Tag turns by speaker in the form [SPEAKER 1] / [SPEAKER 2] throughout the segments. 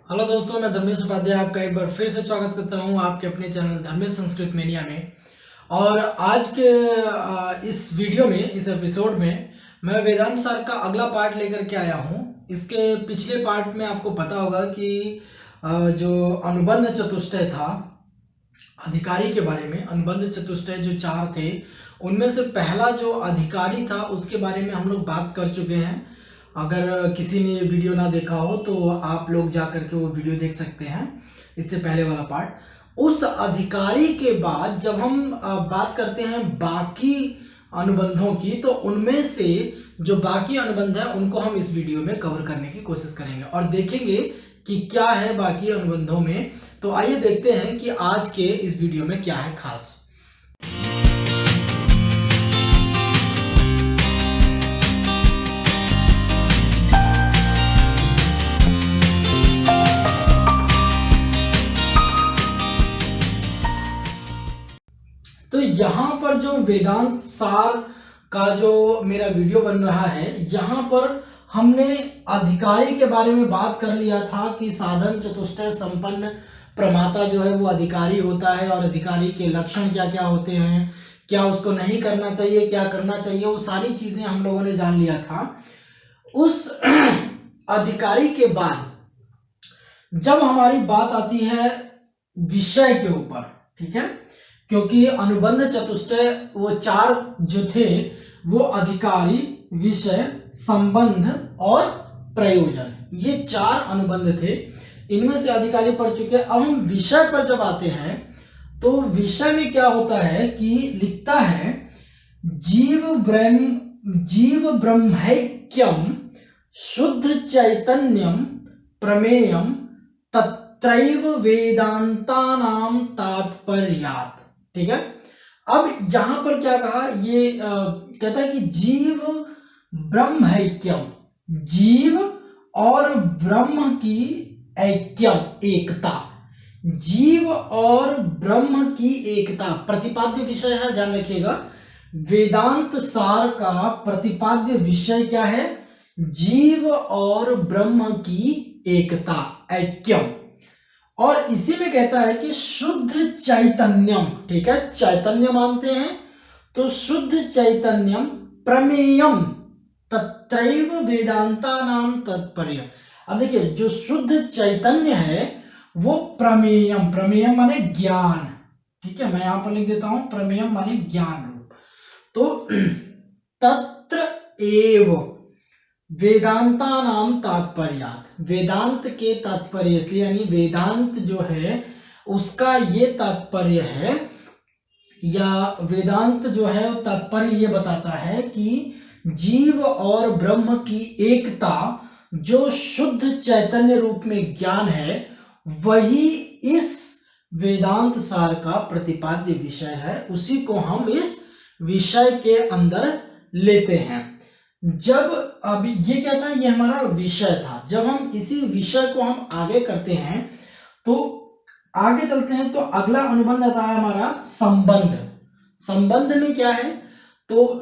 [SPEAKER 1] Hello दोस्तों, मैं धर्मेश उपाध्याय आपका एक बार फिर से स्वागत करता हूं आपके अपने चैनल धर्मेश संस्कृत मेनिया में। और आज के इस वीडियो में, इस एपिसोड में मैं वेदांत सार का अगला पार्ट लेकर के आया हूं। इसके पिछले पार्ट में आपको पता होगा कि जो अनुबंध चतुष्टय था, अधिकारी के बारे में, अनुबंध चतुष्टय जो 4 थे उनमें से पहला जो अधिकारी था उसके बारे में हम लोग बात कर चुके हैं। अगर किसी ने वीडियो ना देखा हो तो आप लोग जा करके वो वीडियो देख सकते हैं, इससे पहले वाला पार्ट। उस अधिकारी के बाद जब हम बात करते हैं बाकी अनुबंधों की, तो उनमें से जो बाकी अनुबंध है उनको हम इस वीडियो में कवर करने की कोशिश करेंगे और देखेंगे कि क्या है बाकी अनुबंधों में। तो आइए देखते हैं कि आज के इस वीडियो में क्या है खास। तो यहाँ पर जो वेदांत सार का जो मेरा वीडियो बन रहा है, यहाँ पर हमने अधिकारी के बारे में बात कर लिया था कि साधन चतुष्टय संपन्न प्रमाता जो है वो अधिकारी होता है, और अधिकारी के लक्षण क्या क्या होते हैं, क्या उसको नहीं करना चाहिए, क्या करना चाहिए, वो सारी चीजें हम लोगों ने जान लिया था। उस अधिकारी के बाद जब हमारी बात आती है विषय के ऊपर, ठीक है, क्योंकि अनुबंध चतुष्टय वो 4 जो थे वो अधिकारी, विषय, संबंध और प्रयोजन, ये 4 अनुबंध थे। इनमें से अधिकारी पढ़ चुके हैं। अब हम विषय पर जब आते हैं तो विषय में क्या होता है कि लिखता है जीव ब्रह्मैक्यम शुद्ध चैतन्यम प्रमेयम तत्रैव वेदांतानाम तात्पर्यात्। ठीक है, अब यहां पर क्या कहा, ये कहता है कि जीव ब्रह्म ऐक्यम, जीव और ब्रह्म की ऐक्यम, एकता, जीव और ब्रह्म की एकता प्रतिपाद्य विषय है। ध्यान रखिएगा, वेदांत सार का प्रतिपाद्य विषय क्या है? जीव और ब्रह्म की एकता, ऐक्यम। और इसी में कहता है कि शुद्ध चैतन्यम, ठीक है, चैतन्य मानते हैं तो शुद्ध चैतन्यम प्रमेयम तत्रैव वेदांतानाम तात्पर्य। अब देखिए, जो शुद्ध चैतन्य है वो प्रमेयम, प्रमेयम माने ज्ञान, ठीक है, मैं यहां पर लिख देता हूं, प्रमेयम माने ज्ञान रूप। तो तत्र एव वेदांता नाम तात्पर्यात्, वेदांत के तात्पर्य से, यानी वेदांत जो है उसका ये तात्पर्य है, या वेदांत जो है तात्पर्य ये बताता है कि जीव और ब्रह्म की एकता जो शुद्ध चैतन्य रूप में ज्ञान है, वही इस वेदांत सार का प्रतिपाद्य विषय है। उसी को हम इस विषय के अंदर लेते हैं। जब अब ये क्या था, ये हमारा विषय था। जब हम इसी विषय को हम आगे करते हैं तो आगे चलते हैं, तो अगला अनुबंध आता है हमारा संबंध। संबंध में क्या है, तो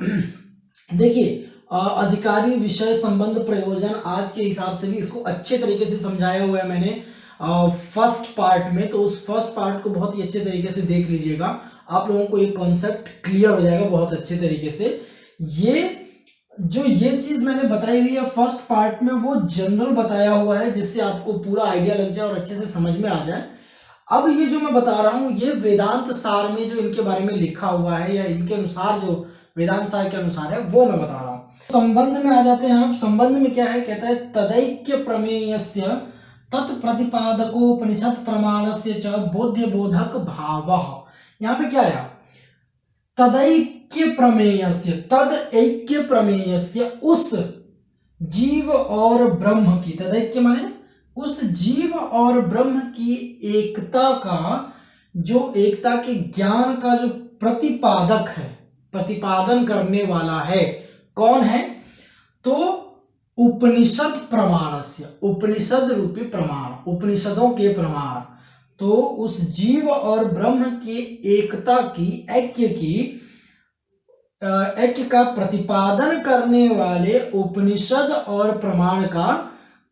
[SPEAKER 1] देखिए, अधिकारी, विषय, संबंध, प्रयोजन, आज के हिसाब से भी इसको अच्छे तरीके से समझाया हुआ है मैंने फर्स्ट पार्ट में। तो उस फर्स्ट पार्ट को बहुत ही अच्छे तरीके से देख लीजिएगा, आप लोगों को ये कॉन्सेप्ट क्लियर हो जाएगा बहुत अच्छे तरीके से। ये चीज मैंने बताई हुई है फर्स्ट पार्ट में, वो जनरल बताया हुआ है जिससे आपको पूरा आइडिया लग जाए और अच्छे से समझ में आ जाए। अब ये जो मैं बता रहा हूं, ये वेदांत सार में जो इनके बारे में लिखा हुआ है, या इनके अनुसार जो वेदांत सार के अनुसार है, वो मैं बता रहा हूं। संबंध में आ जाते हैं। अब संबंध में क्या है, कहता है तदैक्य प्रमेयस्य तत्प्रतिपादकोपनिषद प्रमाणस्य च बोध्य बोधक भावः। यहाँ पे क्या है, तदैक्य प्रमेयस्य, तद ऐक्य प्रमेयस्य, उस जीव और ब्रह्म की, तदैक्य माने उस जीव और ब्रह्म की एकता का, जो एकता के ज्ञान का जो प्रतिपादक है, प्रतिपादन करने वाला है, कौन है, तो उपनिषद प्रमाणस्य, उपनिषद रूपी प्रमाण, उपनिषदों के प्रमाण। तो उस जीव और ब्रह्म की एकता की, ऐक्य का प्रतिपादन करने वाले उपनिषद और प्रमाण का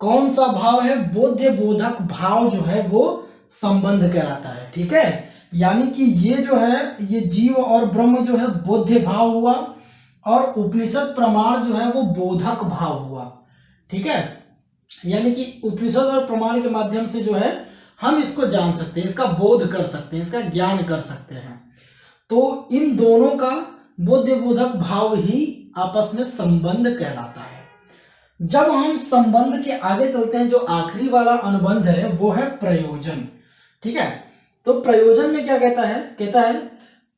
[SPEAKER 1] कौन सा भाव है? बोध्य बोधक भाव जो है वो संबंध कहलाता है। ठीक है, यानी कि ये जो है, ये जीव और ब्रह्म जो है बोध्य भाव हुआ और उपनिषद प्रमाण जो है वो बोधक भाव हुआ। ठीक है, यानी कि उपनिषद और प्रमाण के माध्यम से जो है हम इसको जान सकते हैं, इसका बोध कर सकते हैं, इसका ज्ञान कर सकते हैं। तो इन दोनों का बोध्य बोधक भाव ही आपस में संबंध कहलाता है। जब हम संबंध के आगे चलते हैं, जो आखिरी वाला अनुबंध है वो है प्रयोजन। ठीक है, तो प्रयोजन में क्या कहता है? कहता है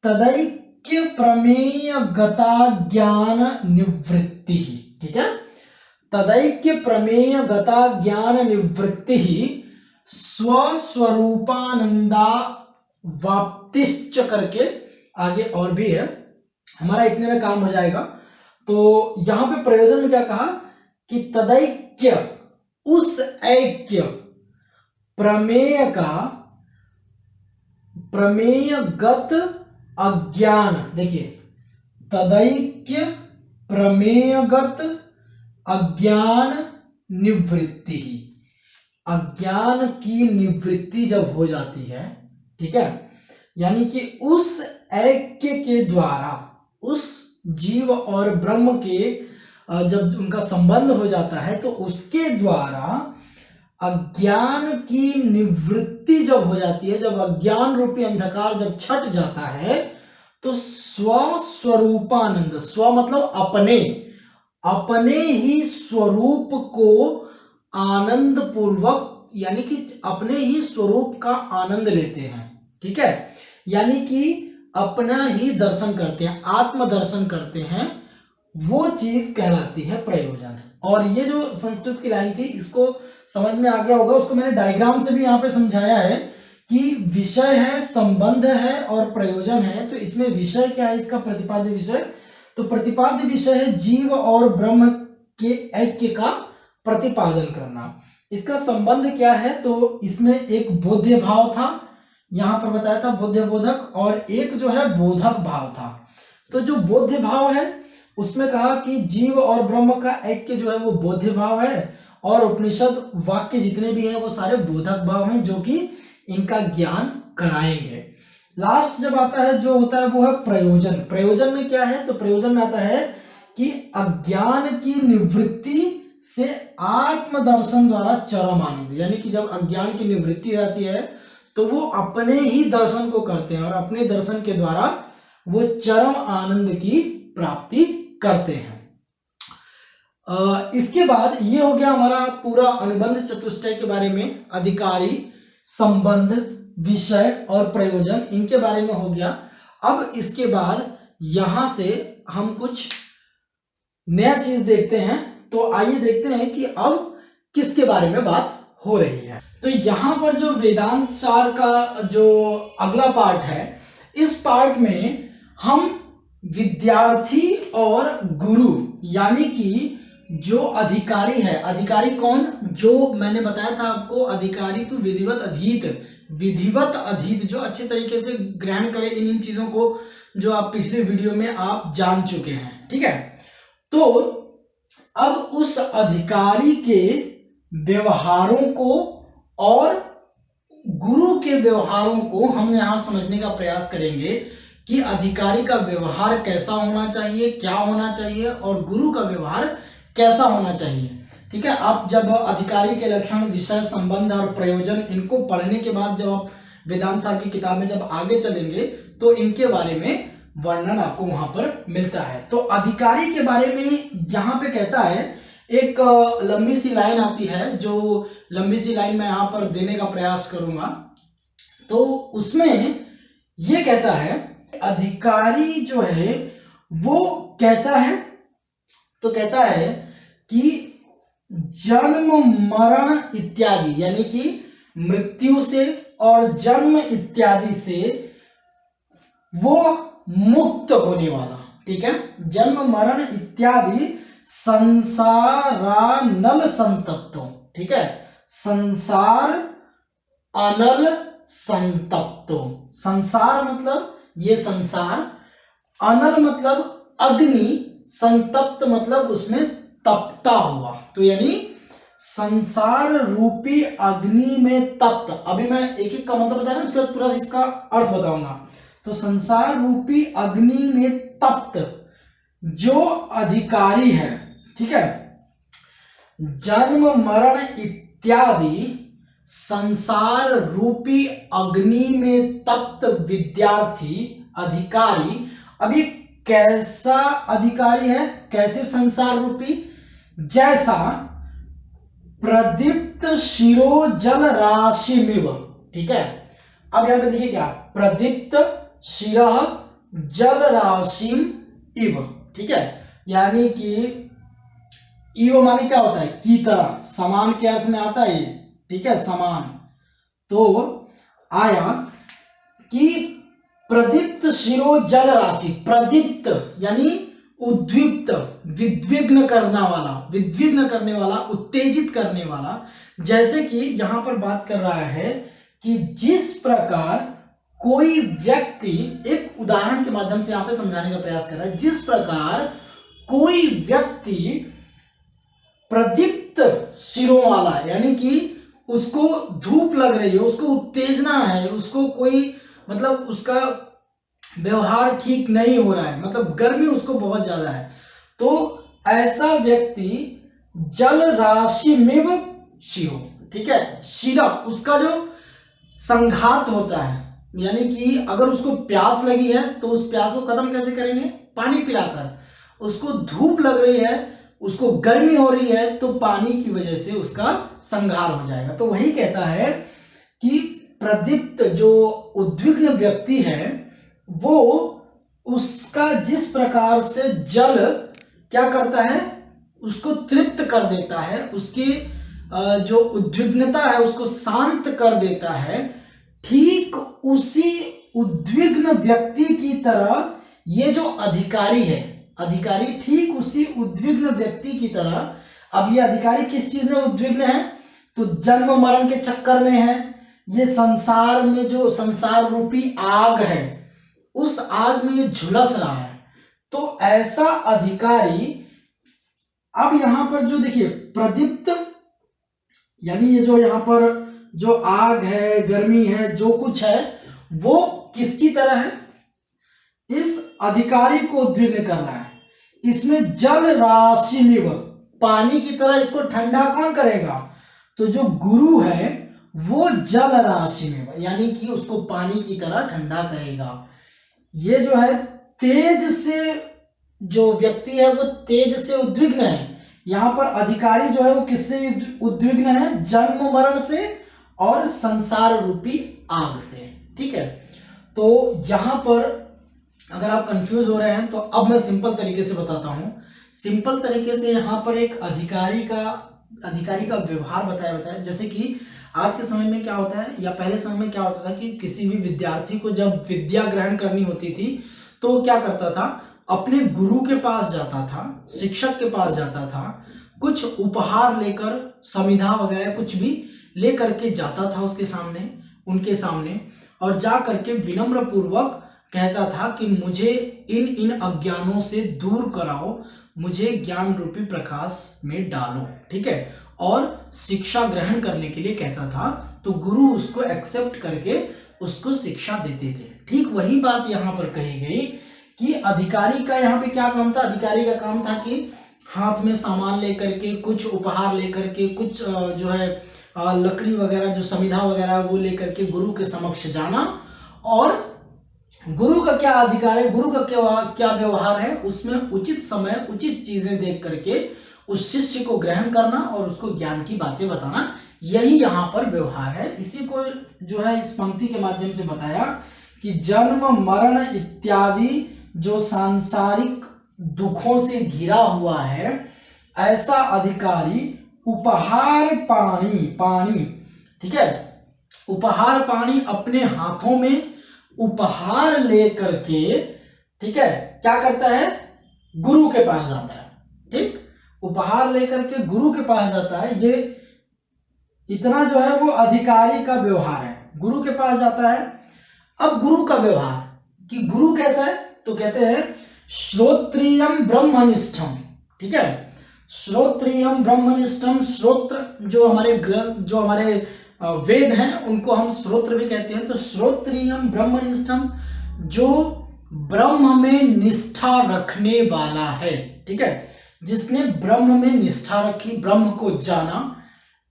[SPEAKER 1] तदैक्य प्रमेय गता ज्ञान निवृत्ति। ठीक है, तदैक्य प्रमेय गता ज्ञान निवृत्ति स्वस्वरूपानंदा वाप्तिश्च करके आगे और भी है, हमारा इतने में काम हो जाएगा। तो यहां पे प्रयोजन में क्या कहा कि तदैक्य, उस ऐक्य प्रमेय का प्रमेयगत अज्ञान, देखिए तदैक्य प्रमेयगत अज्ञान निवृत्ति, अज्ञान की निवृत्ति जब हो जाती है, ठीक है, यानी कि उस ऐक्य के द्वारा, उस जीव और ब्रह्म के जब उनका संबंध हो जाता है तो उसके द्वारा अज्ञान की निवृत्ति जब हो जाती है, जब अज्ञान रूपी अंधकार जब छट जाता है तो स्वस्वरूपानंद, स्व मतलब अपने, अपने ही स्वरूप को आनंद पूर्वक, यानी कि अपने ही स्वरूप का आनंद लेते हैं। ठीक है, यानी कि अपना ही दर्शन करते हैं, आत्म दर्शन करते हैं, वो चीज कहलाती है प्रयोजन। और ये जो संस्कृत की लाइन थी, इसको समझ में आ गया होगा, उसको मैंने डायग्राम से भी यहाँ पे समझाया है कि विषय है, संबंध है और प्रयोजन है। तो इसमें विषय क्या है, इसका प्रतिपाद्य विषय, तो प्रतिपाद्य विषय है जीव और ब्रह्म के ऐक्य का प्रतिपादन करना। इसका संबंध क्या है, तो इसमें एक बोध्य भाव था, यहां पर बताया था बोध्य बोधक, और एक जो है बोधक भाव था। तो जो बोध्य भाव है उसमें कहा कि जीव और ब्रह्म का ऐक्य जो है वो बोध्य भाव है, और उपनिषद वाक्य जितने भी हैं वो सारे बोधक भाव हैं जो कि इनका ज्ञान कराएंगे। लास्ट जब आता है जो होता है वो है प्रयोजन। प्रयोजन में क्या है, तो प्रयोजन में आता है कि अज्ञान की निवृत्ति से आत्मदर्शन द्वारा चरम आनंद, यानी कि जब अज्ञान की निवृत्ति रहती है तो वो अपने ही दर्शन को करते हैं और अपने दर्शन के द्वारा वो चरम आनंद की प्राप्ति करते हैं। इसके बाद ये हो गया हमारा पूरा अनुबंध चतुष्टय के बारे में, अधिकारी, संबंध, विषय और प्रयोजन, इनके बारे में हो गया। अब इसके बाद यहां से हम कुछ नया चीज देखते हैं। तो आइए देखते हैं कि अब किसके बारे में बात हो रही है। तो यहां पर जो वेदांत सार का जो अगला पार्ट है, इस पार्ट में हम विद्यार्थी और गुरु, यानी कि जो अधिकारी है, अधिकारी कौन, जो मैंने बताया था आपको, अधिकारी तो विधिवत अधीत, विधिवत अधीत जो अच्छे तरीके से ग्रहण करे इन चीजों को, जो आप पिछले वीडियो में आप जान चुके हैं। ठीक है, तो अब उस अधिकारी के व्यवहारों को और गुरु के व्यवहारों को हम यहां समझने का प्रयास करेंगे कि अधिकारी का व्यवहार कैसा होना चाहिए, क्या होना चाहिए, और गुरु का व्यवहार कैसा होना चाहिए। ठीक है, आप जब अधिकारी के लक्षण, विषय, संबंध और प्रयोजन, इनको पढ़ने के बाद जब आप वेदांत सार की किताब में जब आगे चलेंगे तो इनके बारे में वर्णन आपको वहां पर मिलता है। तो अधिकारी के बारे में यहाँ पे कहता है, एक लंबी सी लाइन आती है, जो लंबी सी लाइन मैं यहाँ पर देने का प्रयास करूंगा। तो उसमें ये कहता है अधिकारी जो है वो कैसा है, तो कहता है कि जन्म मरण इत्यादि, यानी कि मृत्यु से और जन्म इत्यादि से वो मुक्त होने वाला। ठीक है, जन्म मरण इत्यादि संसारानल संतप्तो। ठीक है, संसार अनल संतप्तो, संसार मतलब ये संसार, अनल मतलब अग्नि, संतप्त मतलब उसमें तपता हुआ, तो यानी संसार रूपी अग्नि में तप्त, अभी मैं एक एक का मतलब बता रहा हूं, उसके बाद पूरा इसका अर्थ बताऊंगा। तो संसार रूपी अग्नि में तप्त जो अधिकारी है, ठीक है, जन्म मरण इत्यादि संसार रूपी अग्नि में तप्त विद्यार्थी अधिकारी। अब ये कैसा अधिकारी है, कैसे संसार रूपी, जैसा प्रदीप्त शिरो जल राशिमिव, ठीक है। अब यहां पे देखिए क्या, प्रदीप्त शिरः जल राशिम इव, ठीक है, यानी कि इव माने क्या होता है, की तरह, समान के अर्थ में आता है ये, ठीक है, समान। तो आया कि प्रदीप्त शिरो जल राशि, प्रदीप्त यानी उद्दीप्त, विद्विग्न करने वाला, उत्तेजित करने वाला। जैसे कि यहां पर बात कर रहा है कि जिस प्रकार कोई व्यक्ति, एक उदाहरण के माध्यम से यहां पे समझाने का प्रयास कर रहा है, जिस प्रकार कोई व्यक्ति प्रदीप्त शिरों वाला, यानी कि उसको धूप लग रही है, उसको उत्तेजना है, उसको कोई मतलब उसका व्यवहार ठीक नहीं हो रहा है, मतलब गर्मी उसको बहुत ज्यादा है, तो ऐसा व्यक्ति जल राशि में शिरो, ठीक है, शिरा उसका जो संघात होता है, यानी कि अगर उसको प्यास लगी है तो उस प्यास को खत्म कैसे करेंगे, पानी पिलाकर। उसको धूप लग रही है, उसको गर्मी हो रही है, तो पानी की वजह से उसका संघार हो जाएगा। तो वही कहता है कि प्रदीप्त जो उद्विग्न व्यक्ति है, वो उसका जिस प्रकार से जल क्या करता है, उसको तृप्त कर देता है, उसकी जो उद्विग्नता है उसको शांत कर देता है, ठीक उसी उद्विग्न व्यक्ति की तरह ये जो अधिकारी है, अधिकारी ठीक उसी उद्विग्न व्यक्ति की तरह। अब ये अधिकारी किस चीज में उद्विग्न है, तो जन्म मरण के चक्कर में है, ये संसार में जो संसार रूपी आग है, उस आग में ये झुलस रहा है। तो ऐसा अधिकारी, अब यहां पर जो देखिए प्रदीप्त, यानी ये जो यहां पर जो आग है, गर्मी है, जो कुछ है, वो किसकी तरह है, इस अधिकारी को उद्विग्न कर रहा है। इसमें जल राशि में, पानी की तरह इसको ठंडा कौन करेगा, तो जो गुरु है वो जल राशि में, यानी कि उसको पानी की तरह ठंडा करेगा। ये जो है तेज से, जो व्यक्ति है वो तेज से उद्विग्न है, यहां पर अधिकारी जो है वो किससे उद्विग्न है, जन्म मरण से और संसार रूपी आग से, ठीक है। तो यहां पर अगर आप कंफ्यूज हो रहे हैं तो अब मैं सिंपल तरीके से बताता हूं। सिंपल तरीके से यहां पर एक अधिकारी का व्यवहार बताया। जैसे कि आज के समय में क्या होता है, या पहले समय में क्या होता था कि किसी भी विद्यार्थी को जब विद्या ग्रहण करनी होती थी तो वो क्या करता था, अपने गुरु के पास जाता था, शिक्षक के पास जाता था, कुछ उपहार लेकर, समिधा वगैरह कुछ भी लेकर के जाता था उसके सामने, उनके सामने, और जा करके विनम्र पूर्वक कहता था कि मुझे इन इन अज्ञानों से दूर कराओ, मुझे ज्ञान रूपी प्रकाश में डालो, ठीक है, और शिक्षा ग्रहण करने के लिए कहता था। तो गुरु उसको एक्सेप्ट करके उसको शिक्षा देते थे। ठीक वही बात यहां पर कही गई कि अधिकारी का यहाँ पे क्या काम था, अधिकारी का काम था कि हाथ में सामान लेकर के, कुछ उपहार लेकर के, कुछ जो है लकड़ी वगैरह, जो समिधा वगैरह वो लेकर के गुरु के समक्ष जाना, और गुरु का क्या अधिकार है, गुरु का क्या व्यवहार है, उसमें उचित समय उचित चीजें देख करके उस शिष्य को ग्रहण करना और उसको ज्ञान की बातें बताना, यही यहाँ पर व्यवहार है। इसी को जो है इस पंक्ति के माध्यम से बताया कि जन्म मरण इत्यादि जो सांसारिक दुखों से घिरा हुआ है, ऐसा अधिकारी उपहार पानी, ठीक है, उपहार पानी अपने हाथों में उपहार लेकर के, ठीक है, क्या करता है, गुरु के पास जाता है। ठीक, उपहार लेकर के गुरु के पास जाता है। ये इतना जो है वो अधिकारी का व्यवहार है, गुरु के पास जाता है। अब गुरु का व्यवहार कि गुरु कैसा है, तो कहते हैं श्रोत्रियम ब्रह्मनिष्ठम, ठीक है। श्रोत्रियम ब्रह्मनिष्ठम, श्रोत्र जो हमारे ग्रंथ, जो हमारे वेद हैं उनको हम श्रोत्र भी कहते हैं। तो श्रोत्रियम ब्रह्मनिष्ठम, जो ब्रह्म में निष्ठा रखने वाला है, ठीक है, जिसने ब्रह्म में निष्ठा रखी, ब्रह्म को जाना,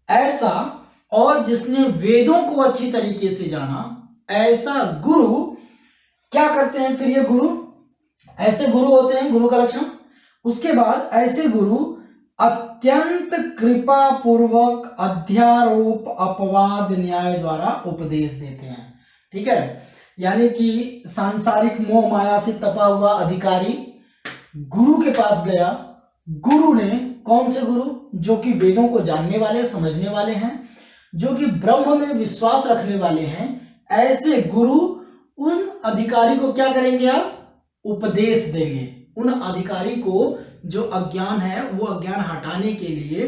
[SPEAKER 1] ऐसा, और जिसने वेदों को अच्छी तरीके से जाना, ऐसा गुरु क्या करते हैं फिर ये गुरु, ऐसे गुरु होते हैं, गुरु का लक्षण। उसके बाद ऐसे गुरु अत्यंत कृपा पूर्वक अध्यारोप अपवाद न्याय द्वारा उपदेश देते हैं, ठीक है। यानी कि सांसारिक मोह माया से तपा हुआ अधिकारी गुरु के पास गया, गुरु ने, कौन से गुरु, जो कि वेदों को जानने वाले, समझने वाले हैं, जो कि ब्रह्म में विश्वास रखने वाले हैं, ऐसे गुरु उन अधिकारी को क्या करेंगे, आप उपदेश देंगे। उन अधिकारी को जो अज्ञान है वो अज्ञान हटाने के लिए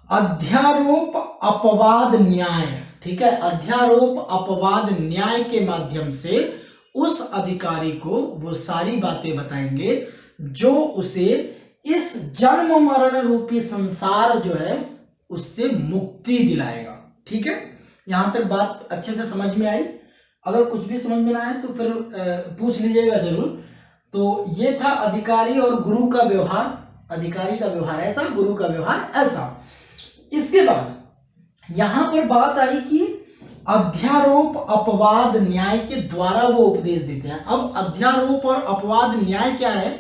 [SPEAKER 1] अध्यारोप अपवाद न्याय, ठीक है, अध्यारोप अपवाद न्याय के माध्यम से उस अधिकारी को वो सारी बातें बताएंगे जो उसे इस जन्म मरण रूपी संसार जो है उससे मुक्ति दिलाएगा, ठीक है। यहां तक बात अच्छे से समझ में आई? अगर कुछ भी समझ में ना आए तो फिर पूछ लीजिएगा जरूर। तो ये था अधिकारी और गुरु का व्यवहार, अधिकारी का व्यवहार ऐसा, गुरु का व्यवहार ऐसा। इसके बाद यहां पर बात आई कि अध्यारोप अपवाद न्याय के द्वारा वो उपदेश देते हैं। अब अध्यारोप और अपवाद न्याय क्या है,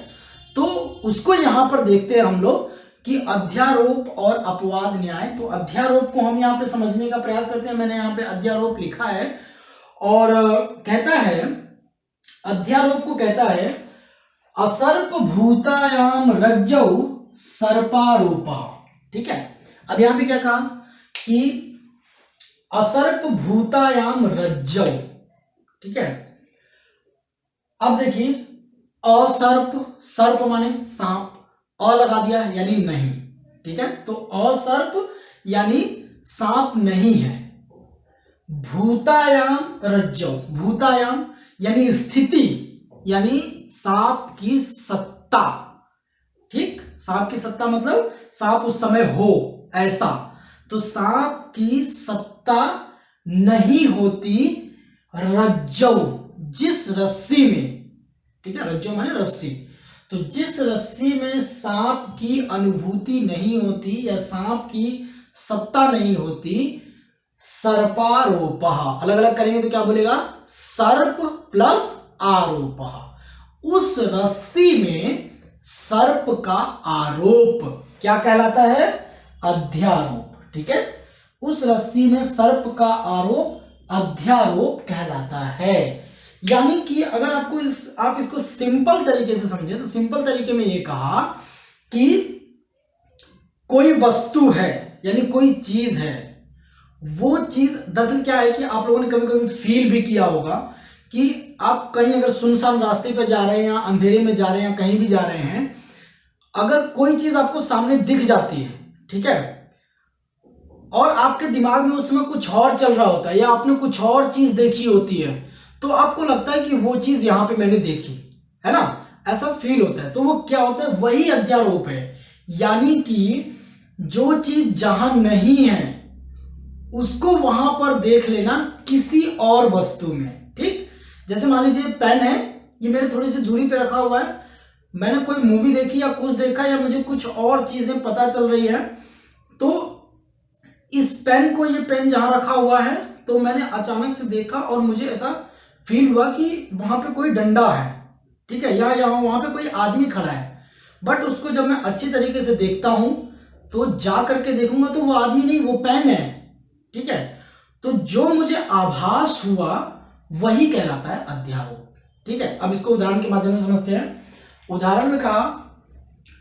[SPEAKER 1] तो उसको यहां पर देखते हैं हम लोग कि अध्यारोप और अपवाद न्याय। तो अध्यारोप को हम यहां पे समझने का प्रयास करते हैं। मैंने यहां पे अध्यारोप लिखा है और कहता है, अध्यारोप को कहता है असर्प भूतायाम रज्जौ सर्पारूपा, ठीक है। अब यहां पे क्या कहा कि असर्प भूतायाम रज्जौ, ठीक है। अब देखिए असर्प, सर्प माने सांप, अ लगा दिया यानी नहीं, ठीक है। तो असर्प यानी सांप नहीं है। भूतायाम रज्जौ, भूतायाम यानी स्थिति, यानी सांप की सत्ता, ठीक, सांप की सत्ता मतलब सांप उस समय हो ऐसा। तो सांप की सत्ता नहीं होती रज्जौ, जिस रस्सी में, ठीक है, रज्जौ माने रस्सी, तो जिस रस्सी में सांप की अनुभूति नहीं होती या सांप की सत्ता नहीं होती, सर्पारोपः, अलग अलग करेंगे तो क्या बोलेगा, सर्प प्लस आरोपः, उस रस्सी में सर्प का आरोप क्या कहलाता है, अध्यारोप, ठीक है। उस रस्सी में सर्प का आरोप अध्यारोप कहलाता है। यानी कि अगर आपको आप इसको सिंपल तरीके से समझे तो सिंपल तरीके में ये कहा कि कोई वस्तु है यानी कोई चीज है, वो चीज दरअसल क्या है कि आप लोगों ने कभी कभी फील भी किया होगा कि आप कहीं अगर सुनसान रास्ते पे जा रहे हैं या अंधेरे में जा रहे हैं या कहीं भी जा रहे हैं, अगर कोई चीज आपको सामने दिख जाती है, ठीक है, और आपके दिमाग में उस समय कुछ और चल रहा होता है या आपने कुछ और चीज देखी होती है, तो आपको लगता है कि वो चीज यहां पे मैंने देखी है ना, ऐसा फील होता है। तो वो क्या होता है, वही अध्यारोप है। यानी कि जो चीज जहां नहीं है उसको वहां पर देख लेना किसी और वस्तु में, ठीक। जैसे मान लीजिए पेन है, ये मेरे थोड़ी सी दूरी पे रखा हुआ है, मैंने कोई मूवी देखी या कुछ देखा या मुझे कुछ और चीजें पता चल रही है, तो इस पेन को, ये पेन जहां रखा हुआ है, तो मैंने अचानक से देखा और मुझे ऐसा फील हुआ कि वहां पे कोई डंडा है, ठीक है, या वहां पे कोई आदमी खड़ा है। बट उसको जब मैं अच्छी तरीके से देखता हूं तो जा करके देखूंगा तो वो आदमी नहीं, वो पेन है, ठीक है। तो जो मुझे आभास हुआ वही कहलाता है अध्यारोप, ठीक है। अब इसको उदाहरण के माध्यम से समझते हैं। उदाहरण में कहा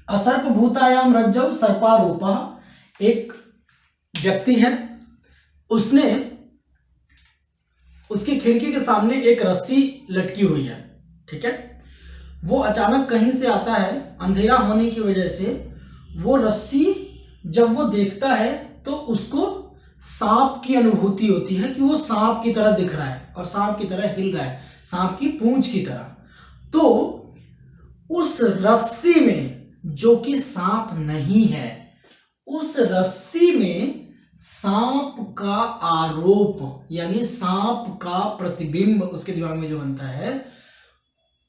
[SPEAKER 1] असर्प भूतायाम रज्जौ सर्पारूपः, एक व्यक्ति है, उसने, उसकी खिड़की के सामने एक रस्सी लटकी हुई है, ठीक है। वो अचानक कहीं से आता है, अंधेरा होने की वजह से वो रस्सी जब वो देखता है तो उसको सांप की अनुभूति होती है कि वो सांप की तरह दिख रहा है और सांप की तरह हिल रहा है, सांप की पूंछ की तरह। तो उस रस्सी में जो कि सांप नहीं है, उस रस्सी में सांप का आरोप यानी सांप का प्रतिबिंब उसके दिमाग में जो बनता है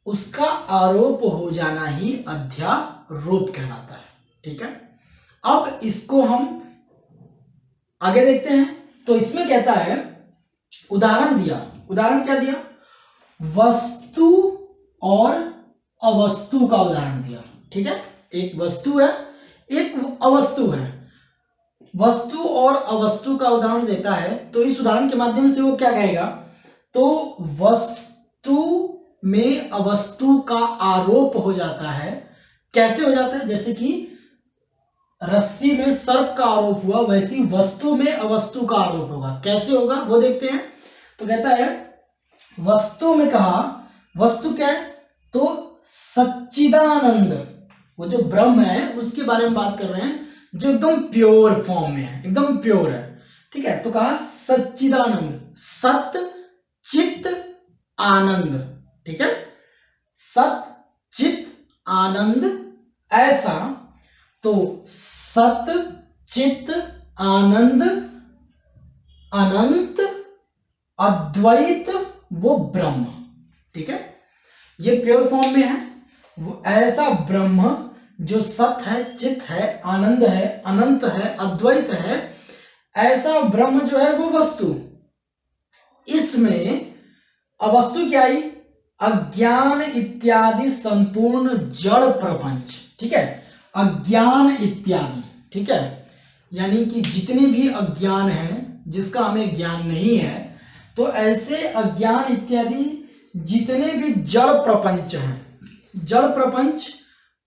[SPEAKER 1] उसका आरोप हो जाना ही अध्यारोप कहलाता है। ठीक है, अब इसको हम आगे देखते हैं। तो इसमें कहता है, उदाहरण दिया, उदाहरण क्या दिया, वस्तु और अवस्तु का उदाहरण दिया। ठीक है, एक वस्तु है एक अवस्तु है, वस्तु और अवस्तु का उदाहरण देता है। तो इस उदाहरण के माध्यम से वो क्या कहेगा, तो वस्तु में अवस्तु का आरोप हो जाता है। कैसे हो जाता है, जैसे कि रस्सी में सर्प का आरोप हुआ, वैसी वस्तु में अवस्तु का आरोप होगा। कैसे होगा वो देखते हैं। तो कहता है वस्तु में कहा, वस्तु क्या है, तो सच्चिदानंद, वो जो ब्रह्म है उसके बारे में बात कर रहे हैं, जो एकदम प्योर फॉर्म में है, एकदम प्योर है। ठीक है, तो कहा सच्चिदानंद, सत चित आनंद। ठीक है, सत चित आनंद ऐसा, तो सत चित आनंद अनंत अद्वैत वो ब्रह्म। ठीक है, ये प्योर फॉर्म में है, वो ऐसा ब्रह्म जो सत है, चित है, आनंद है, अनंत है, अद्वैत है, ऐसा ब्रह्म जो है वो वस्तु। इसमें अवस्तु क्या आई, अज्ञान इत्यादि संपूर्ण जड़ प्रपंच। ठीक है, अज्ञान इत्यादि, ठीक है, यानी कि जितने भी अज्ञान है जिसका हमें ज्ञान नहीं है, तो ऐसे अज्ञान इत्यादि जितने भी जड़ प्रपंच हैं, जड़ प्रपंच,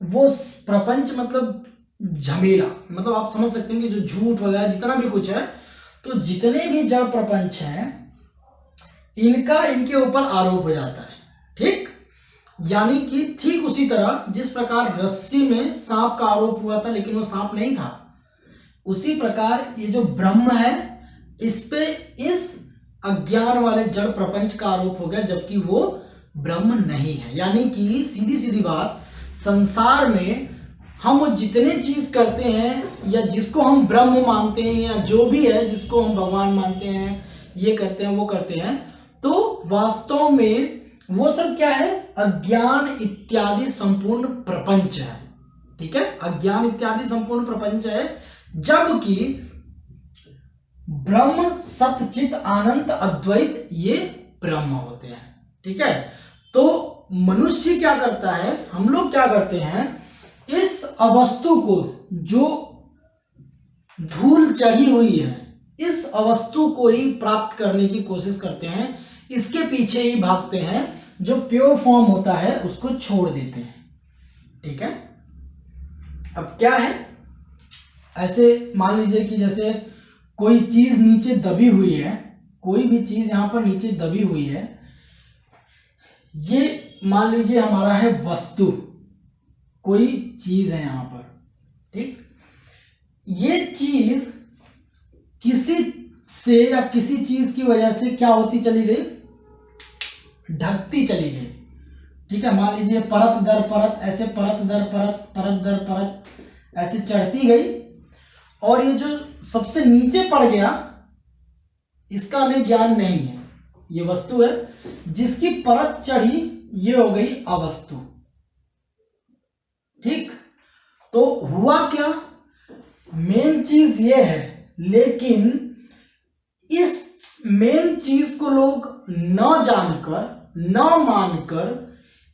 [SPEAKER 1] वो प्रपंच मतलब झमेला, मतलब आप समझ सकते हैं कि जो झूठ वगैरह जितना भी कुछ है, तो जितने भी जड़ प्रपंच हैं इनका इनके ऊपर आरोप हो जाता है। ठीक, यानी कि ठीक उसी तरह जिस प्रकार रस्सी में सांप का आरोप हुआ था लेकिन वो सांप नहीं था, उसी प्रकार ये जो ब्रह्म है इस पे इस अज्ञान वाले जड़ प्रपंच का आरोप हो गया, जबकि वो ब्रह्म नहीं है। यानी कि सीधी सीधी बात, संसार में हम जितने चीज करते हैं या जिसको हम ब्रह्म मानते हैं या जो भी है जिसको हम भगवान मानते हैं, ये करते हैं वो करते हैं, तो वास्तव में वो सब क्या है, अज्ञान इत्यादि संपूर्ण प्रपंच है। ठीक है, अज्ञान इत्यादि संपूर्ण प्रपंच है, जबकि ब्रह्म सतचित आनंद अद्वैत ये ब्रह्म होते हैं। ठीक है, तो मनुष्य क्या करता है, हम लोग क्या करते हैं, इस अवस्तु को जो धूल चढ़ी हुई है, इस अवस्तु को ही प्राप्त करने की कोशिश करते हैं, इसके पीछे ही भागते हैं, जो प्योर फॉर्म होता है उसको छोड़ देते हैं। ठीक है, अब क्या है, ऐसे मान लीजिए कि जैसे कोई चीज नीचे दबी हुई है, कोई भी चीज यहां पर नीचे दबी हुई है, ये मान लीजिए हमारा है वस्तु, कोई चीज है यहां पर। ठीक, ये चीज किसी से या किसी चीज की वजह से क्या होती चली गई, ढकती चली गई। ठीक है, मान लीजिए परत दर परत, ऐसे परत दर परत, परत दर परत ऐसे चढ़ती गई, और ये जो सबसे नीचे पड़ गया इसका हमें ज्ञान नहीं है, ये वस्तु है, जिसकी परत चढ़ी ये हो गई अवस्तु। ठीक, तो हुआ क्या, मेन चीज ये है, लेकिन इस मेन चीज को लोग न जानकर न मानकर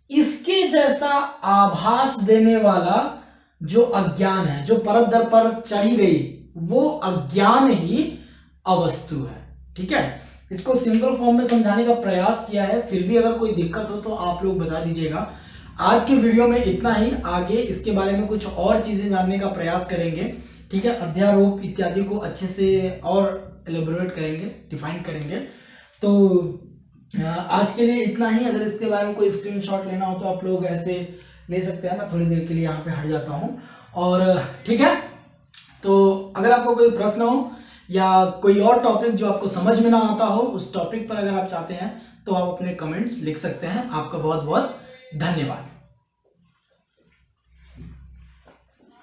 [SPEAKER 1] इसके जैसा आभास देने वाला जो अज्ञान है, जो परत दर परत चढ़ी गई, वो अज्ञान ही अवस्तु है। ठीक है, इसको सिंपल फॉर्म में समझाने का प्रयास किया है, फिर भी अगर कोई दिक्कत हो तो आप लोग बता दीजिएगा। आज के वीडियो में इतना ही, आगे इसके बारे में कुछ और चीजें जानने का प्रयास करेंगे। ठीक है, अध्यारोप इत्यादि को अच्छे से और एलेबोरेट करेंगे, डिफाइन करेंगे। तो आज के लिए इतना ही। अगर इसके बारे में कोई स्क्रीनशॉट लेना हो तो आप लोग ऐसे ले सकते हैं, मैं थोड़ी देर के लिए यहाँ पे हट जाता हूँ। और ठीक है, तो अगर आपको कोई प्रश्न हो या कोई और टॉपिक जो आपको समझ में ना आता हो, उस टॉपिक पर अगर आप चाहते हैं तो आप अपने कमेंट्स लिख सकते हैं। आपका बहुत बहुत धन्यवाद।